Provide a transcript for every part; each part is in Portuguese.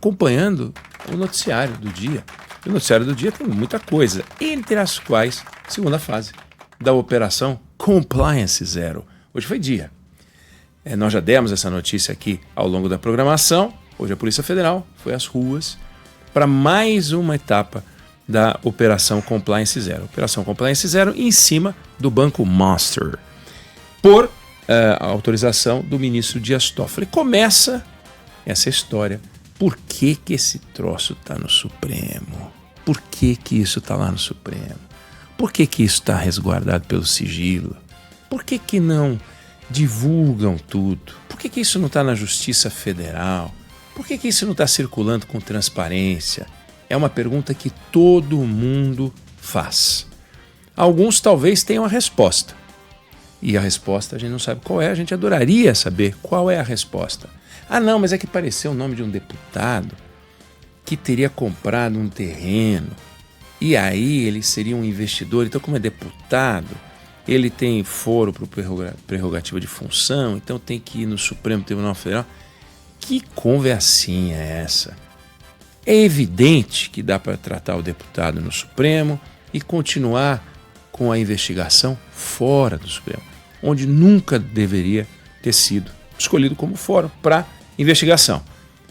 acompanhando o noticiário do dia. E o noticiário do dia tem muita coisa, entre as quais, segunda fase da Operação Compliance Zero. Hoje foi dia. Nós já demos essa notícia aqui ao longo da programação. Hoje a Polícia Federal foi às ruas para mais uma etapa da Operação Compliance Zero. Operação Compliance Zero em cima do Banco Master, por autorização do ministro Dias Toffoli. Começa essa história. Por que esse troço está no Supremo? Por que isso está lá no Supremo? Por que isso está resguardado pelo sigilo? Por que não divulgam tudo? Por que isso não está na Justiça Federal? Por que isso não está circulando com transparência? É uma pergunta que todo mundo faz. Alguns talvez tenham a resposta. E a resposta a gente não sabe qual é, a gente adoraria saber qual é a resposta. Ah não, mas é que apareceu o nome de um deputado que teria comprado um terreno e aí ele seria um investidor, então como é deputado, ele tem foro para prerrogativa de função, então tem que ir no Supremo Tribunal Federal. Que conversinha é essa? É evidente que dá para tratar o deputado no Supremo e continuar com a investigação fora do Supremo, onde nunca deveria ter sido escolhido como fórum para investigação.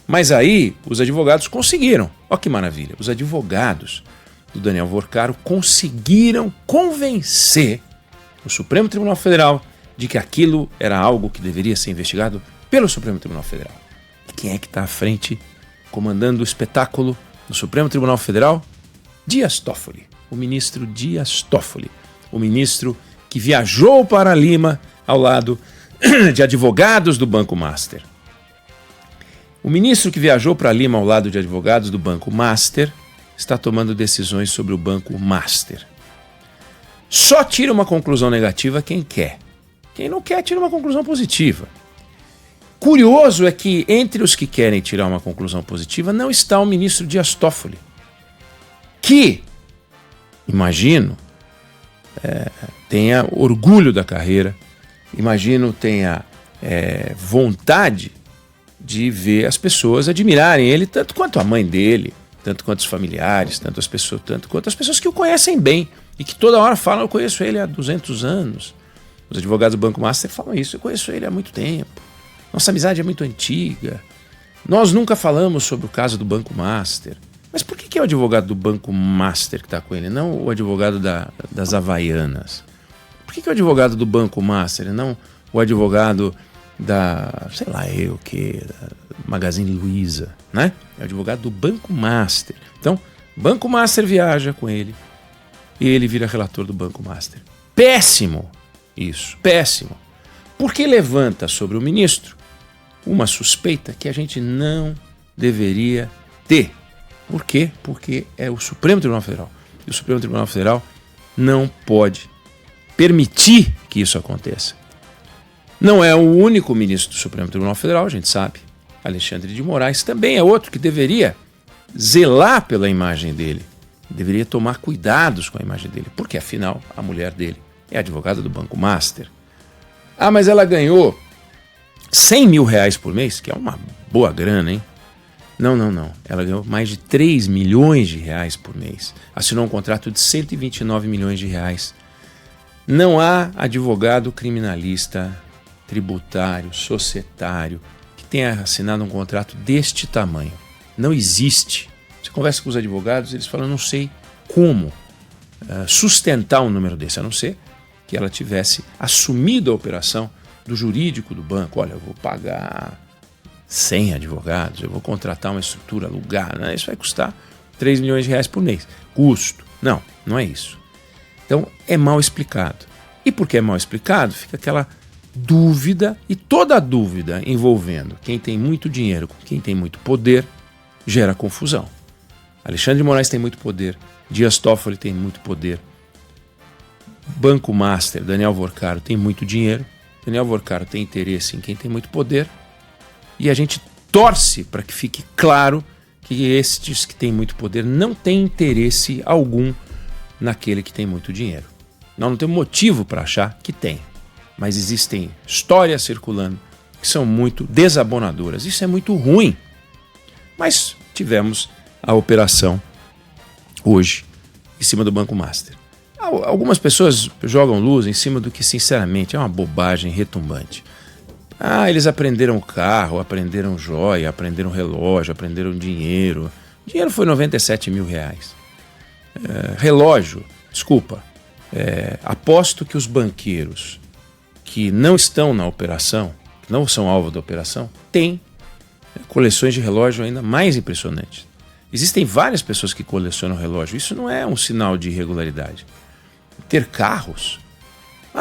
Mas aí os advogados conseguiram. Olha que maravilha. Os advogados do Daniel Worcaro conseguiram convencer o Supremo Tribunal Federal de que aquilo era algo que deveria ser investigado pelo Supremo Tribunal Federal. E quem é que está à frente, comandando o espetáculo do Supremo Tribunal Federal? Dias Toffoli, o ministro Dias Toffoli, o ministro que viajou para Lima ao lado de advogados do Banco Master. O ministro que viajou para Lima ao lado de advogados do Banco Master está tomando decisões sobre o Banco Master. Só tira uma conclusão negativa quem quer. Quem não quer, tira uma conclusão positiva. Curioso é que entre os que querem tirar uma conclusão positiva não está o ministro Dias Toffoli, que, imagino, tenha orgulho da carreira, imagino tenha vontade de ver as pessoas admirarem ele, tanto quanto a mãe dele, tanto quanto os familiares, tanto quanto as pessoas que o conhecem bem e que toda hora falam, eu conheço ele há 200 anos. Os advogados do Banco Master falam isso, eu conheço ele há muito tempo, nossa amizade é muito antiga, nós nunca falamos sobre o caso do Banco Master. Mas por que é o advogado do Banco Master que está com ele, não o advogado das Havaianas? Por que é o advogado do Banco Master e não o advogado da, sei lá eu o que, da Magazine Luiza, né? É o advogado do Banco Master. Então, Banco Master viaja com ele e ele vira relator do Banco Master. Péssimo isso, péssimo. Porque levanta sobre o ministro uma suspeita que a gente não deveria ter. Por quê? Porque é o Supremo Tribunal Federal. E o Supremo Tribunal Federal não pode permitir que isso aconteça. Não é o único ministro do Supremo Tribunal Federal, a gente sabe. Alexandre de Moraes também é outro que deveria zelar pela imagem dele. Deveria tomar cuidados com a imagem dele, porque afinal a mulher dele é advogada do Banco Master. Ah, mas ela ganhou 100 mil reais por mês, que é uma boa grana, hein? Não. Ela ganhou mais de 3 milhões de reais por mês. Assinou um contrato de 129 milhões de reais. Não há advogado criminalista, tributário, societário, que tenha assinado um contrato deste tamanho. Não existe. Você conversa com os advogados, eles falam, não sei como sustentar um número desse, a não ser que ela tivesse assumido a operação do jurídico do banco. Olha, eu vou pagar 100 advogados, eu vou contratar uma estrutura, alugar, né? Isso vai custar 3 milhões de reais por mês. Custo. Não é isso. Então, é mal explicado. E porque é mal explicado, fica aquela dúvida, e toda dúvida envolvendo quem tem muito dinheiro com quem tem muito poder, gera confusão. Alexandre de Moraes tem muito poder, Dias Toffoli tem muito poder, Banco Master, Daniel Worcaro tem muito dinheiro, Daniel Worcaro tem interesse em quem tem muito poder, e a gente torce para que fique claro que estes que têm muito poder não têm interesse algum naquele que tem muito dinheiro. Nós não temos motivo para achar que tem, mas existem histórias circulando que são muito desabonadoras. Isso é muito ruim, Mas tivemos a operação hoje em cima do Banco Master. Algumas pessoas jogam luz em cima do que, sinceramente, é uma bobagem retumbante. Eles aprenderam carro, aprenderam joia, aprenderam relógio, aprenderam dinheiro. O dinheiro foi R$97 mil. Relógio, desculpa, aposto que os banqueiros que não estão na operação, que não são alvo da operação, têm coleções de relógio ainda mais impressionantes. Existem várias pessoas que colecionam relógio. Isso não é um sinal de irregularidade. Ter carros...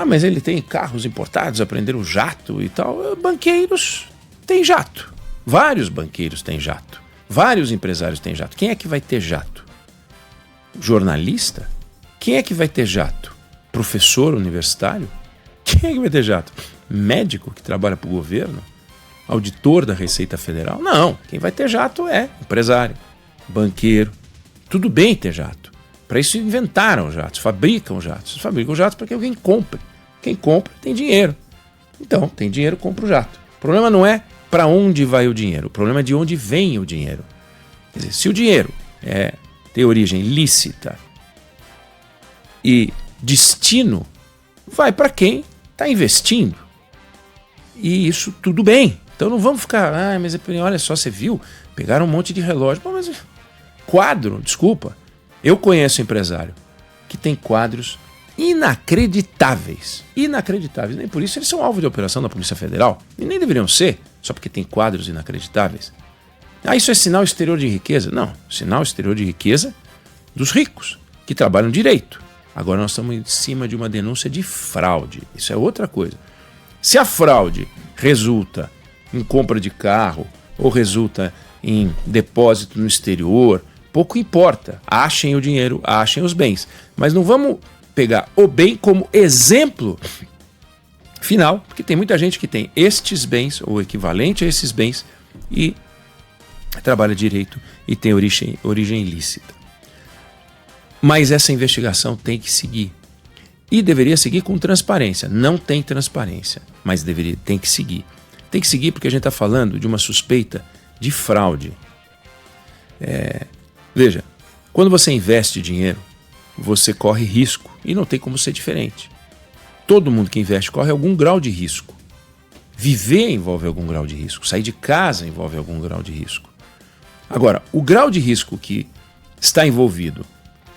mas ele tem carros importados, aprenderam jato e tal. Banqueiros têm jato. Vários banqueiros têm jato. Vários empresários têm jato. Quem é que vai ter jato? Jornalista? Quem é que vai ter jato? Professor universitário? Quem é que vai ter jato? Médico que trabalha para o governo? Auditor da Receita Federal? Não. Quem vai ter jato é empresário, banqueiro. Tudo bem ter jato. Para isso inventaram jatos, fabricam jatos. Fabricam jatos para que alguém compre. Quem compra tem dinheiro. Então, tem dinheiro, compra o jato. O problema não é para onde vai o dinheiro. O problema é de onde vem o dinheiro. Quer dizer, se o dinheiro tem origem lícita e destino, vai para quem está investindo. E isso tudo bem. Então não vamos ficar... mas olha só, você viu? Pegaram um monte de relógio. Mas quadro, desculpa. Eu conheço empresário que tem quadros inacreditáveis. Inacreditáveis. Nem por isso eles são alvo de operação da Polícia Federal. E nem deveriam ser, só porque tem quadros inacreditáveis. Isso é sinal exterior de riqueza? Não. Sinal exterior de riqueza dos ricos, que trabalham direito. Agora nós estamos em cima de uma denúncia de fraude. Isso é outra coisa. Se a fraude resulta em compra de carro ou resulta em depósito no exterior... pouco importa, achem o dinheiro, achem os bens. Mas não vamos pegar o bem como exemplo final, porque tem muita gente que tem estes bens, ou equivalente a esses bens, e trabalha direito e tem origem ilícita. Mas essa investigação tem que seguir. E deveria seguir com transparência. Não tem transparência, mas tem que seguir. Tem que seguir porque a gente está falando de uma suspeita de fraude. Veja, quando você investe dinheiro, você corre risco e não tem como ser diferente. Todo mundo que investe corre algum grau de risco. Viver envolve algum grau de risco. Sair de casa envolve algum grau de risco. Agora, o grau de risco que está envolvido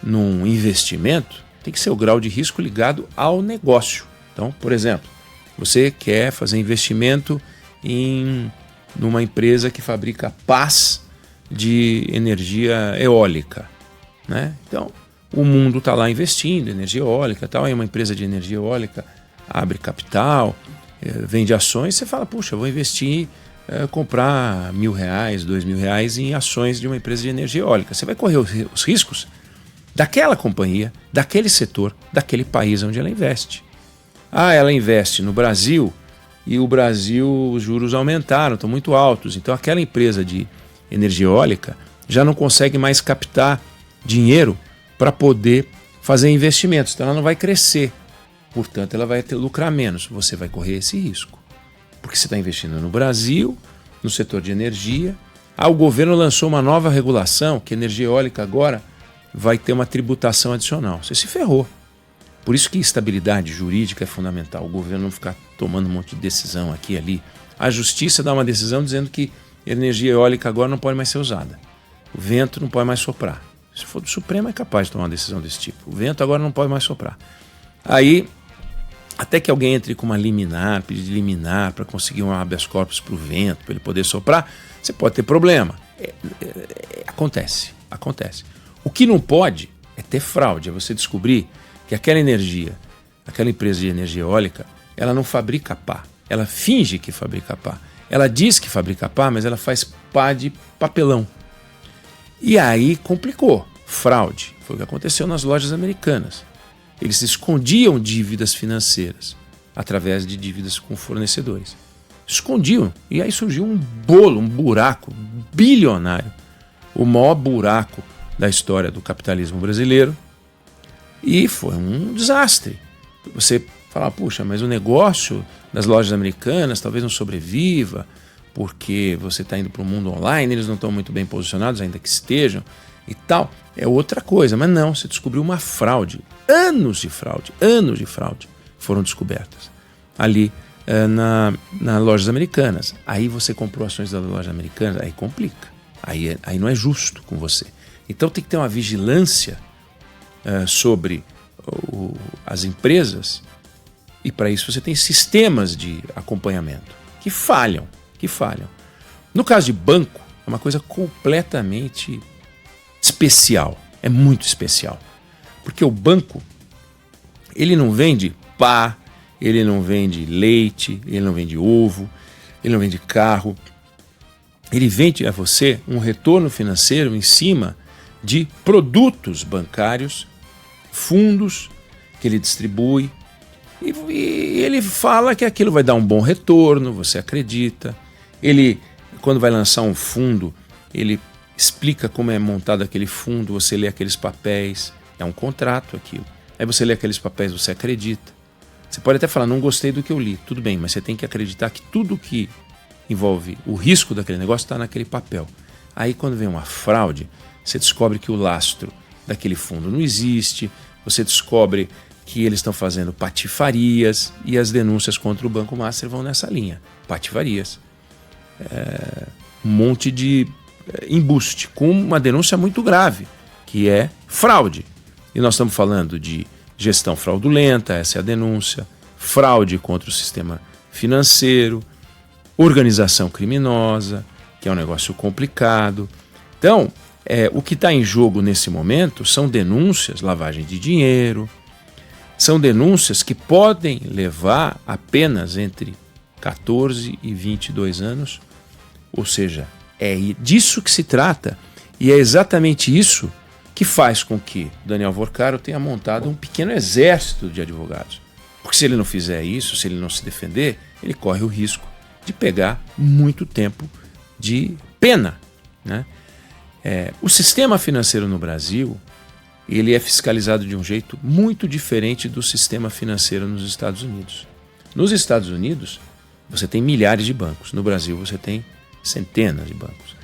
num investimento tem que ser o grau de risco ligado ao negócio. Então, por exemplo, você quer fazer investimento numa empresa que fabrica pás de energia eólica, né? Então, o mundo está lá investindo em energia eólica, tal, aí uma empresa de energia eólica abre capital, vende ações, você fala, puxa, vou investir, comprar R$1.000, R$2.000 em ações de uma empresa de energia eólica. Você vai correr os riscos daquela companhia, daquele setor, daquele país onde ela investe. Ela investe no Brasil e o Brasil, os juros aumentaram, estão muito altos, então aquela empresa de energia eólica já não consegue mais captar dinheiro para poder fazer investimentos. Então ela não vai crescer. Portanto, ela vai lucrar menos. Você vai correr esse risco. Porque você está investindo no Brasil, no setor de energia. O governo lançou uma nova regulação que a energia eólica agora vai ter uma tributação adicional. Você se ferrou. Por isso que estabilidade jurídica é fundamental. O governo não ficar tomando um monte de decisão aqui e ali. A justiça dá uma decisão dizendo que energia eólica agora não pode mais ser usada. O vento não pode mais soprar. Se for do Supremo é capaz de tomar uma decisão desse tipo. O vento agora não pode mais soprar. Aí, até que alguém entre com uma liminar, pedir de liminar para conseguir um habeas corpus para o vento, para ele poder soprar, você pode ter problema. Acontece. O que não pode é ter fraude, é você descobrir que aquela empresa de energia eólica, ela não fabrica pá. Ela finge que fabrica pá. Ela diz que fabrica pá, mas ela faz pá de papelão. E aí complicou. Fraude. Foi o que aconteceu nas lojas americanas. Eles escondiam dívidas financeiras através de dívidas com fornecedores. Escondiam. E aí surgiu um bolo, um buraco bilionário. O maior buraco da história do capitalismo brasileiro. E foi um desastre. Você fala, puxa, mas o negócio das lojas americanas talvez não sobreviva, porque você está indo para o mundo online, eles não estão muito bem posicionados, ainda que estejam e tal, é outra coisa. Mas não, você descobriu uma fraude. Anos de fraude foram descobertas ali nas lojas americanas. Aí você comprou ações das lojas americanas, aí complica. Aí não é justo com você. Então tem que ter uma vigilância sobre as empresas, e para isso você tem sistemas de acompanhamento que falham. No caso de banco, é uma coisa completamente especial, é muito especial, porque o banco, ele não vende pá, ele não vende leite, ele não vende ovo, ele não vende carro, ele vende a você um retorno financeiro em cima de produtos bancários, fundos que ele distribui, e ele fala que aquilo vai dar um bom retorno, você acredita. Ele, quando vai lançar um fundo, ele explica como é montado aquele fundo, você lê aqueles papéis, é um contrato aquilo. Aí você lê aqueles papéis, você acredita. Você pode até falar, não gostei do que eu li, tudo bem, mas você tem que acreditar que tudo que envolve o risco daquele negócio está naquele papel. Aí quando vem uma fraude, você descobre que o lastro daquele fundo não existe, você descobre que eles estão fazendo patifarias, e as denúncias contra o Banco Master vão nessa linha, patifarias. Um monte de embuste, com uma denúncia muito grave, que é fraude. E nós estamos falando de gestão fraudulenta, essa é a denúncia, fraude contra o sistema financeiro, organização criminosa, que é um negócio complicado. Então, o que está em jogo nesse momento são denúncias, lavagem de dinheiro, são denúncias que podem levar apenas entre 14 e 22 anos, ou seja, é disso que se trata, e é exatamente isso que faz com que Daniel Vorcaro tenha montado um pequeno exército de advogados. Porque se ele não fizer isso, se ele não se defender, ele corre o risco de pegar muito tempo de pena, né? O sistema financeiro no Brasil, ele é fiscalizado de um jeito muito diferente do sistema financeiro nos Estados Unidos. Nos Estados Unidos, você tem milhares de bancos. No Brasil, você tem centenas de bancos.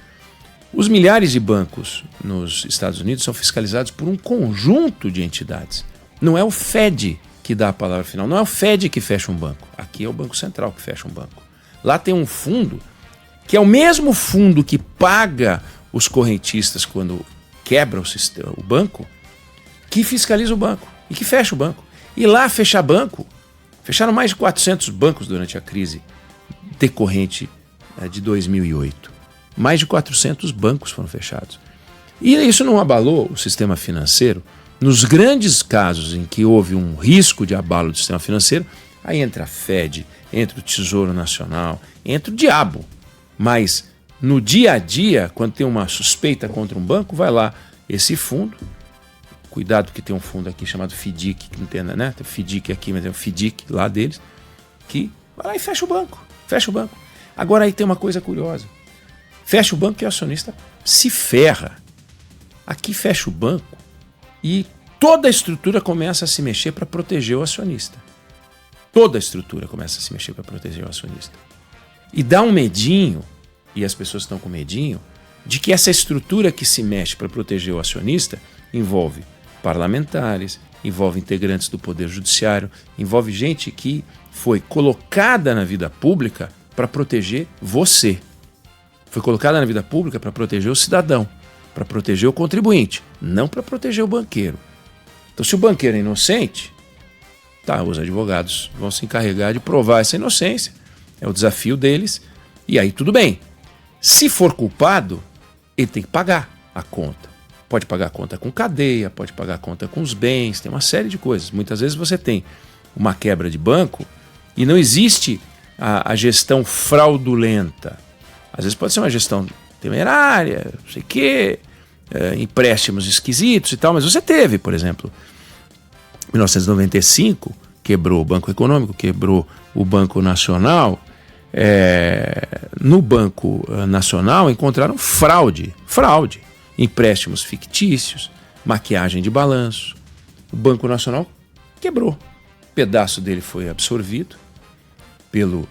Os milhares de bancos nos Estados Unidos são fiscalizados por um conjunto de entidades. Não é o Fed que dá a palavra final, não é o Fed que fecha um banco. Aqui é o Banco Central que fecha um banco. Lá tem um fundo que é o mesmo fundo que paga os correntistas quando quebra o banco, que fiscaliza o banco e que fecha o banco. E lá fechar banco, fecharam mais de 400 bancos durante a crise decorrente de 2008. Mais de 400 bancos foram fechados. E isso não abalou o sistema financeiro. Nos grandes casos em que houve um risco de abalo do sistema financeiro, aí entra a Fed, entra o Tesouro Nacional, entra o diabo. Mas no dia a dia, quando tem uma suspeita contra um banco, vai lá esse fundo. Cuidado que tem um fundo aqui chamado FDIC, que não tem, né? Tem o FDIC aqui, mas tem o FDIC lá deles, que vai lá e fecha o banco. Fecha o banco. Agora aí tem uma coisa curiosa. Fecha o banco e o acionista se ferra. Aqui fecha o banco e toda a estrutura começa a se mexer para proteger o acionista. Toda a estrutura começa a se mexer para proteger o acionista. E dá um medinho, e as pessoas estão com medinho, de que essa estrutura que se mexe para proteger o acionista envolve parlamentares, envolve integrantes do Poder Judiciário, envolve gente que foi colocada na vida pública para proteger você. Foi colocada na vida pública para proteger o cidadão, para proteger o contribuinte, não para proteger o banqueiro. Então, se o banqueiro é inocente, os advogados vão se encarregar de provar essa inocência. É o desafio deles, e aí tudo bem. Se for culpado, ele tem que pagar a conta. Pode pagar a conta com cadeia, pode pagar a conta com os bens, tem uma série de coisas. Muitas vezes você tem uma quebra de banco e não existe a gestão fraudulenta. Às vezes pode ser uma gestão temerária, não sei o quê, empréstimos esquisitos e tal, mas você teve, por exemplo, em 1995, quebrou o Banco Econômico, quebrou o Banco Nacional. No Banco Nacional encontraram fraude, empréstimos fictícios, maquiagem de balanço. O Banco Nacional quebrou. Um pedaço dele foi absorvido pelo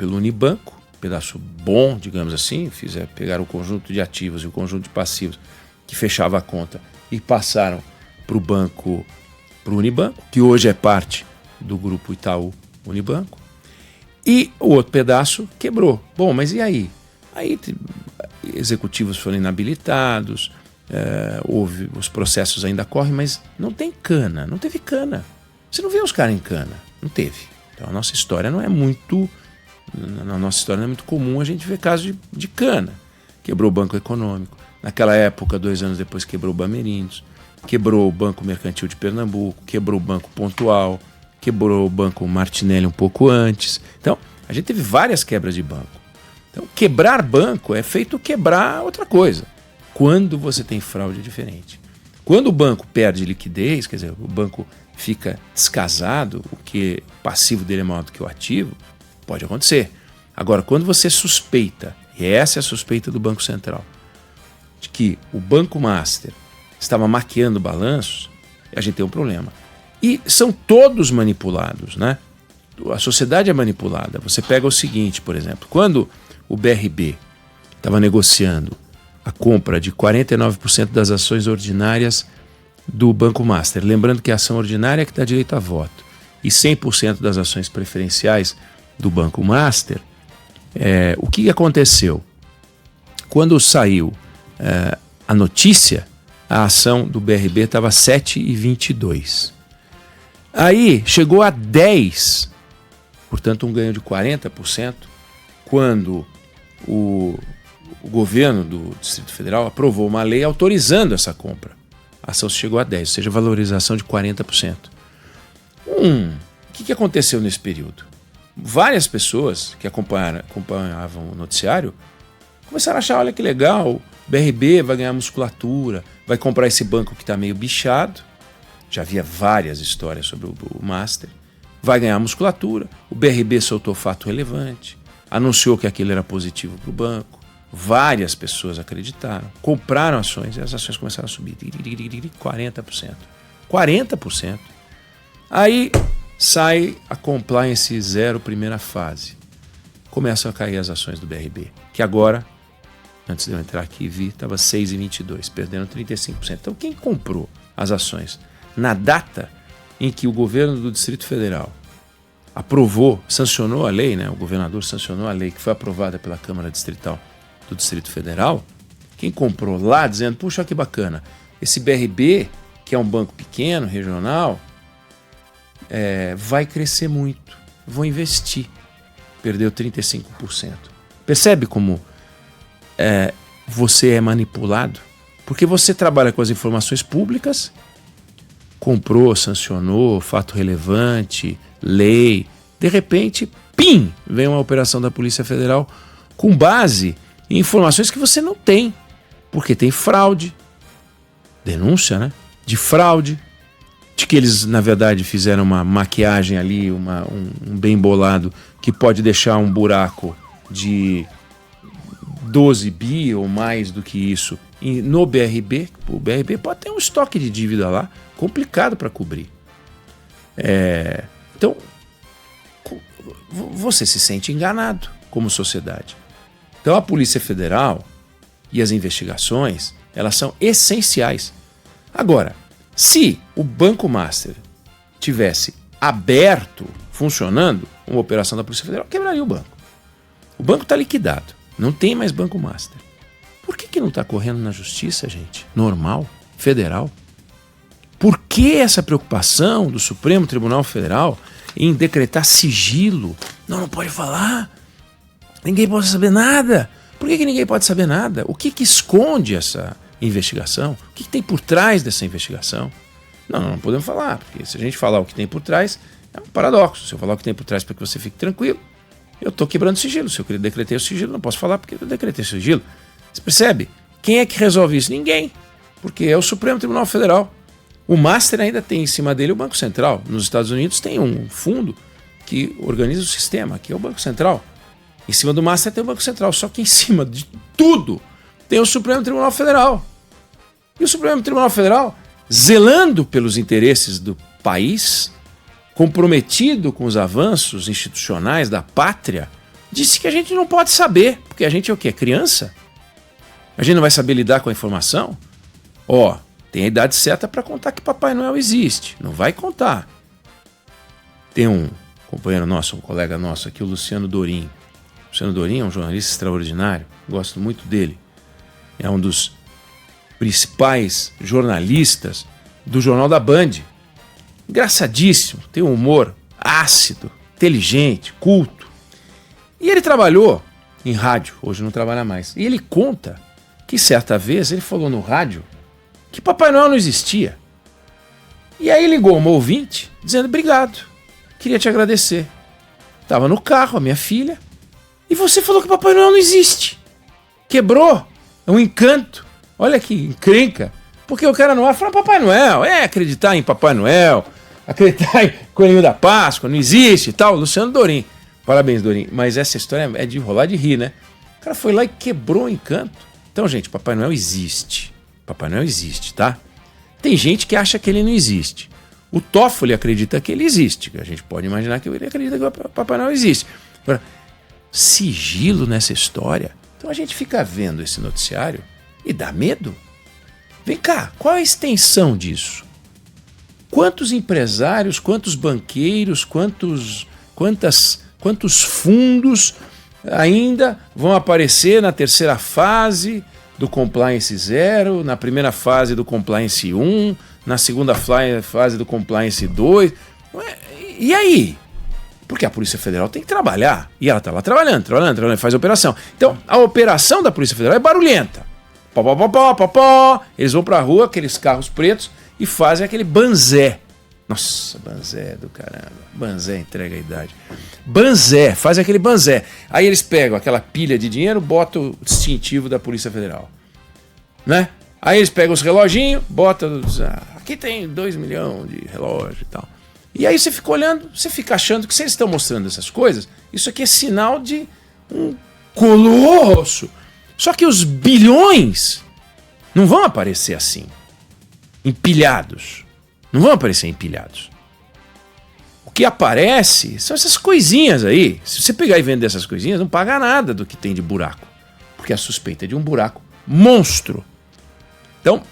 Unibanco, pedaço bom, digamos assim, pegaram o conjunto de ativos e o conjunto de passivos que fechava a conta e passaram para o banco, para o Unibanco, que hoje é parte do grupo Itaú Unibanco, e o outro pedaço quebrou. Bom, mas e aí? Aí executivos foram inabilitados, os processos ainda correm, mas não tem cana, não teve cana. Você não vê os caras em cana, não teve. Então a nossa história não é muito, na nossa história não é muito comum a gente ver casos de cana. Quebrou o Banco Econômico. Naquela época, 2 anos depois, quebrou o Bamerindos, quebrou o Banco Mercantil de Pernambuco, quebrou o Banco Pontual, quebrou o Banco Martinelli um pouco antes. Então, a gente teve várias quebras de banco. Então, quebrar banco é feito quebrar outra coisa. Quando você tem fraude é diferente. Quando o banco perde liquidez, quer dizer, o banco fica descasado, o passivo dele é maior do que o ativo, pode acontecer. Agora, quando você suspeita, e essa é a suspeita do Banco Central, de que o Banco Master estava maquiando balanços, a gente tem um problema. E são todos manipulados, né? A sociedade é manipulada. Você pega o seguinte, por exemplo, quando o BRB estava negociando a compra de 49% das ações ordinárias do Banco Master, lembrando que a ação ordinária é que dá direito a voto, e 100% das ações preferenciais do Banco Master, o que aconteceu? Quando saiu a notícia, a ação do BRB estava 7,22. Aí chegou a 10, portanto um ganho de 40%, quando o governo do Distrito Federal aprovou uma lei autorizando essa compra. A ação chegou a 10, ou seja, valorização de 40%. O que aconteceu nesse período? Várias pessoas que acompanhavam o noticiário começaram a achar, olha que legal, o BRB vai ganhar musculatura, vai comprar esse banco que está meio bichado. Já havia várias histórias sobre o Master. Vai ganhar musculatura. O BRB soltou fato relevante, anunciou que aquilo era positivo para o banco. Várias pessoas acreditaram, compraram ações e as ações começaram a subir 40%. 40%. Aí sai a compliance zero, primeira fase. Começam a cair as ações do BRB, que agora, antes de eu entrar aqui e vi, estava 6,22, perdendo 35%. Então quem comprou as ações na data em que o governo do Distrito Federal aprovou, sancionou a lei, né? O governador sancionou a lei que foi aprovada pela Câmara Distrital do Distrito Federal, quem comprou lá dizendo, puxa, que bacana, esse BRB, que é um banco pequeno, regional, vai crescer muito, vou investir. Perdeu 35%. Percebe como você é manipulado? Porque você trabalha com as informações públicas, comprou, sancionou, fato relevante, lei, de repente, pim, vem uma operação da Polícia Federal com base em informações que você não tem, porque tem fraude, denúncia, né? De fraude, de que eles, na verdade, fizeram uma maquiagem ali, um bem bolado, que pode deixar um buraco de 12 bi ou mais do que isso no BRB. O BRB pode ter um estoque de dívida lá, complicado para cobrir. Então, você se sente enganado como sociedade. Então, a Polícia Federal e as investigações, elas são essenciais. Agora, se o Banco Master tivesse aberto, funcionando, uma operação da Polícia Federal, quebraria o banco. O banco está liquidado, não tem mais Banco Master. Por que não está correndo na justiça, gente? Normal, federal. Por que essa preocupação do Supremo Tribunal Federal em decretar sigilo? Não pode falar. Ninguém pode saber nada. Por que ninguém pode saber nada? O que esconde essa investigação? O que tem por trás dessa investigação? Não podemos falar, porque se a gente falar o que tem por trás, é um paradoxo. Se eu falar o que tem por trás para que você fique tranquilo, eu estou quebrando o sigilo. Se eu decretei o sigilo, não posso falar porque eu decretei o sigilo. Você percebe? Quem é que resolve isso? Ninguém. Porque é o Supremo Tribunal Federal. O Master ainda tem em cima dele o Banco Central. Nos Estados Unidos tem um fundo que organiza o sistema, que é o Banco Central. Em cima do Master tem o Banco Central, só que em cima de tudo tem o Supremo Tribunal Federal. E o Supremo Tribunal Federal, zelando pelos interesses do país, comprometido com os avanços institucionais da pátria, disse que a gente não pode saber, porque a gente é o quê? Criança? A gente não vai saber lidar com a informação? Ó, tem a idade certa para contar que Papai Noel existe. Não vai contar. Tem um companheiro nosso, um colega nosso aqui, o Luciano Dorim. O Luciano Dorim é um jornalista extraordinário. Gosto muito dele. É um dos principais jornalistas do Jornal da Band. Engraçadíssimo, tem um humor ácido, inteligente, culto. E ele trabalhou em rádio, hoje não trabalha mais. E ele conta que certa vez ele falou no rádio que Papai Noel não existia. E aí ligou uma ouvinte dizendo: obrigado, queria te agradecer. Estava no carro, a minha filha, e você falou que Papai Noel não existe. Quebrou, é um encanto. Olha que encrenca. Porque o cara não vai falar Papai Noel, acreditar em Papai Noel, acreditar em Coelhinho da Páscoa, não existe e tal. Luciano Dorim. Parabéns, Dorim. Mas essa história é de rolar de rir, né? O cara foi lá e quebrou o encanto. Então, gente, Papai Noel existe. Papai Noel existe, tá? Tem gente que acha que ele não existe. O Toffoli acredita que ele existe. A gente pode imaginar que ele acredita que o Papai Noel existe. Agora, sigilo nessa história. Então a gente fica vendo esse noticiário e dá medo. Vem cá, qual é a extensão disso? Quantos empresários, quantos banqueiros, quantos fundos ainda vão aparecer na terceira fase do Compliance 0, na primeira fase do Compliance 1, na segunda fase do Compliance 2? E aí? Porque a Polícia Federal tem que trabalhar. E ela está lá trabalhando, faz a operação. Então, a operação da Polícia Federal é barulhenta. Eles vão pra rua, aqueles carros pretos, e fazem aquele banzé. Nossa, banzé do caramba. Banzé entrega a idade. Banzé, faz aquele banzé. Aí eles pegam aquela pilha de dinheiro, botam o distintivo da Polícia Federal. Né? Aí eles pegam os reloginhos, botam... aqui tem 2 milhões de relógio e tal. E aí você fica olhando, você fica achando que se eles estão mostrando essas coisas, isso aqui é sinal de um colosso. Só que os bilhões não vão aparecer assim, empilhados. Não vão aparecer empilhados. O que aparece são essas coisinhas aí. Se você pegar e vender essas coisinhas, não paga nada do que tem de buraco. Porque a suspeita é de um buraco monstro. Então,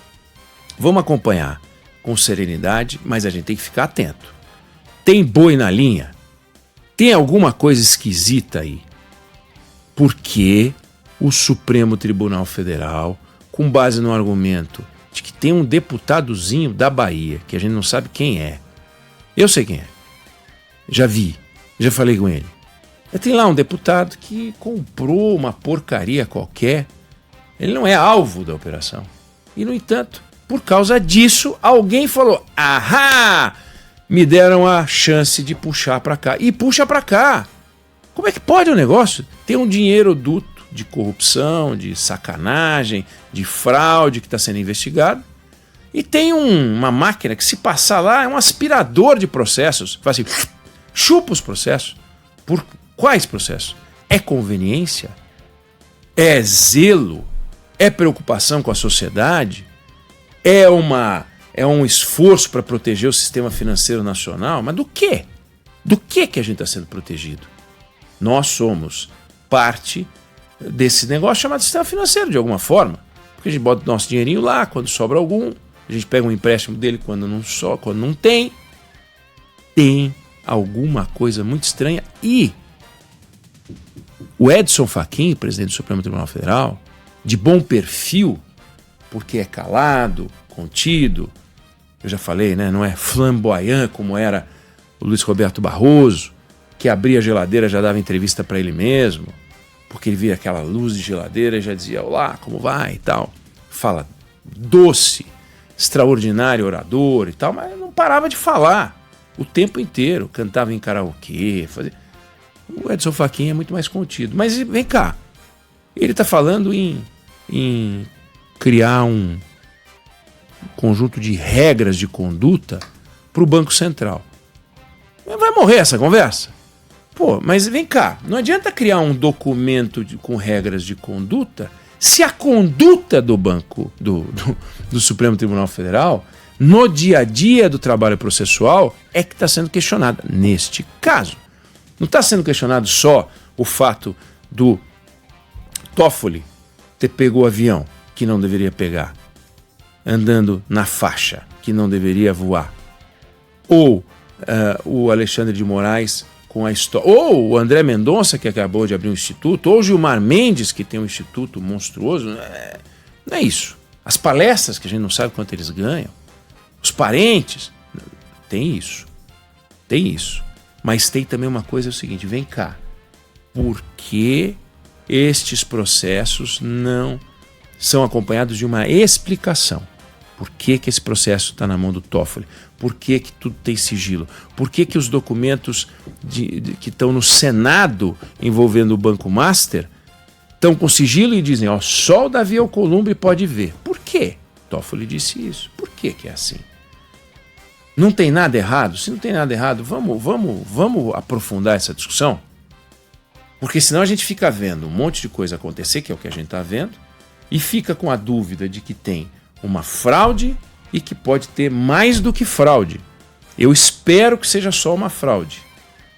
vamos acompanhar com serenidade, mas a gente tem que ficar atento. Tem boi na linha? Tem alguma coisa esquisita aí? Por que o Supremo Tribunal Federal, com base no argumento de que tem um deputadozinho da Bahia, que a gente não sabe quem é. Eu sei quem é. Já vi, já falei com ele. Tem lá um deputado que comprou uma porcaria qualquer. Ele não é alvo da operação. E, no entanto, por causa disso, alguém falou: ahá! Me deram a chance de puxar para cá. E puxa para cá. Como é que pode o negócio? Tem um dinheiro duto de corrupção, de sacanagem, de fraude que está sendo investigado. E tem uma máquina que, se passar lá, é um aspirador de processos. Faz assim, chupa os processos. Por quais processos? É conveniência? É zelo? É preocupação com a sociedade? É um esforço para proteger o sistema financeiro nacional? Mas do quê? Do que a gente está sendo protegido? Nós somos parte desse negócio chamado sistema financeiro, de alguma forma. Porque a gente bota o nosso dinheirinho lá, quando sobra algum, a gente pega um empréstimo dele quando não tem. Tem alguma coisa muito estranha. E o Edson Fachin, presidente do Supremo Tribunal Federal, de bom perfil, porque é calado, contido, eu já falei, né? Não é flamboyant como era o Luiz Roberto Barroso, que abria a geladeira, já dava entrevista para ele mesmo, porque ele via aquela luz de geladeira e já dizia: olá, como vai e tal. Fala doce, extraordinário orador e tal, mas não parava de falar o tempo inteiro, cantava em karaokê, fazia... O Edson Fachin é muito mais contido. Mas vem cá, ele está falando em criar um conjunto de regras de conduta para o Banco Central. Vai morrer essa conversa? Pô, mas vem cá, não adianta criar um documento com regras de conduta se a conduta do banco, do Supremo Tribunal Federal, no dia a dia do trabalho processual, é que está sendo questionada. Neste caso, não está sendo questionado só o fato do Toffoli ter pego o avião que não deveria pegar, andando na faixa que não deveria voar, ou o Alexandre de Moraes com a história, ou o André Mendonça, que acabou de abrir um instituto, ou o Gilmar Mendes, que tem um instituto monstruoso. Não é isso. As palestras, que a gente não sabe quanto eles ganham, os parentes, tem isso. Tem isso. Mas tem também uma coisa, é o seguinte, vem cá, por que estes processos não são acompanhados de uma explicação? Por que esse processo está na mão do Toffoli? Por que tudo tem sigilo? Por que os documentos que estão no Senado envolvendo o Banco Master estão com sigilo e dizem, ó, só o Davi Alcolumbre pode ver? Por quê? Toffoli disse isso. Por que é assim? Não tem nada errado? Se não tem nada errado, vamos aprofundar essa discussão? Porque senão a gente fica vendo um monte de coisa acontecer, que é o que a gente está vendo, e fica com a dúvida de que tem uma fraude e que pode ter mais do que fraude. Eu espero que seja só uma fraude.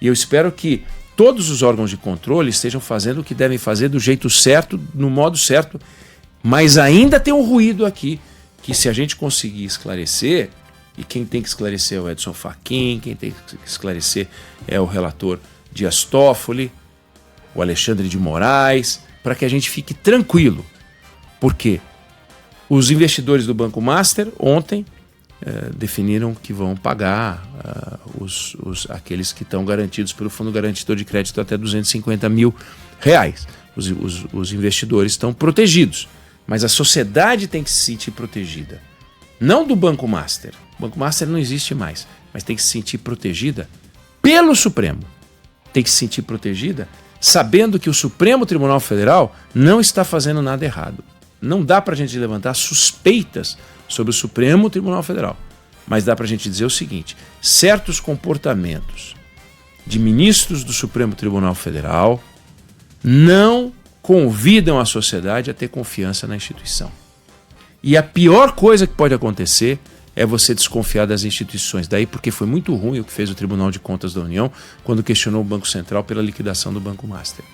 E eu espero que todos os órgãos de controle estejam fazendo o que devem fazer do jeito certo, no modo certo, mas ainda tem um ruído aqui, que se a gente conseguir esclarecer, e quem tem que esclarecer é o Edson Fachin, quem tem que esclarecer é o relator Dias Toffoli, o Alexandre de Moraes, para que a gente fique tranquilo. Por quê? Os investidores do Banco Master ontem definiram que vão pagar aqueles que estão garantidos pelo Fundo Garantidor de Crédito até R$250 mil. Os investidores estão protegidos, mas a sociedade tem que se sentir protegida. Não do Banco Master. O Banco Master não existe mais, mas tem que se sentir protegida pelo Supremo. Tem que se sentir protegida sabendo que o Supremo Tribunal Federal não está fazendo nada errado. Não dá para a gente levantar suspeitas sobre o Supremo Tribunal Federal, mas dá para a gente dizer o seguinte: certos comportamentos de ministros do Supremo Tribunal Federal não convidam a sociedade a ter confiança na instituição. E a pior coisa que pode acontecer é você desconfiar das instituições. Daí porque foi muito ruim o que fez o Tribunal de Contas da União quando questionou o Banco Central pela liquidação do Banco Master.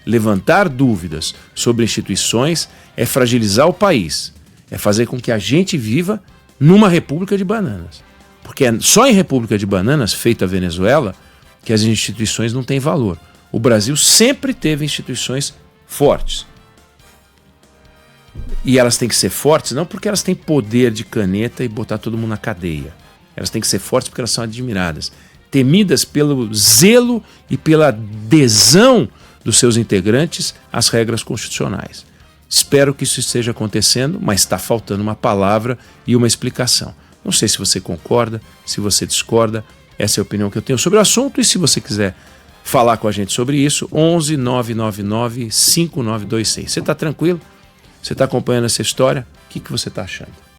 Levantar dúvidas sobre instituições é fragilizar o país, é fazer com que a gente viva numa república de bananas. Porque é só em república de bananas, feita a Venezuela, que as instituições não têm valor. O Brasil sempre teve instituições fortes. E elas têm que ser fortes não porque elas têm poder de caneta e botar todo mundo na cadeia. Elas têm que ser fortes porque elas são admiradas, temidas pelo zelo e pela adesão dos seus integrantes às regras constitucionais. Espero que isso esteja acontecendo, mas está faltando uma palavra e uma explicação. Não sei se você concorda, se você discorda, essa é a opinião que eu tenho sobre o assunto, e se você quiser falar com a gente sobre isso, 11 999 5926. Você está tranquilo? Você está acompanhando essa história? O que você está achando?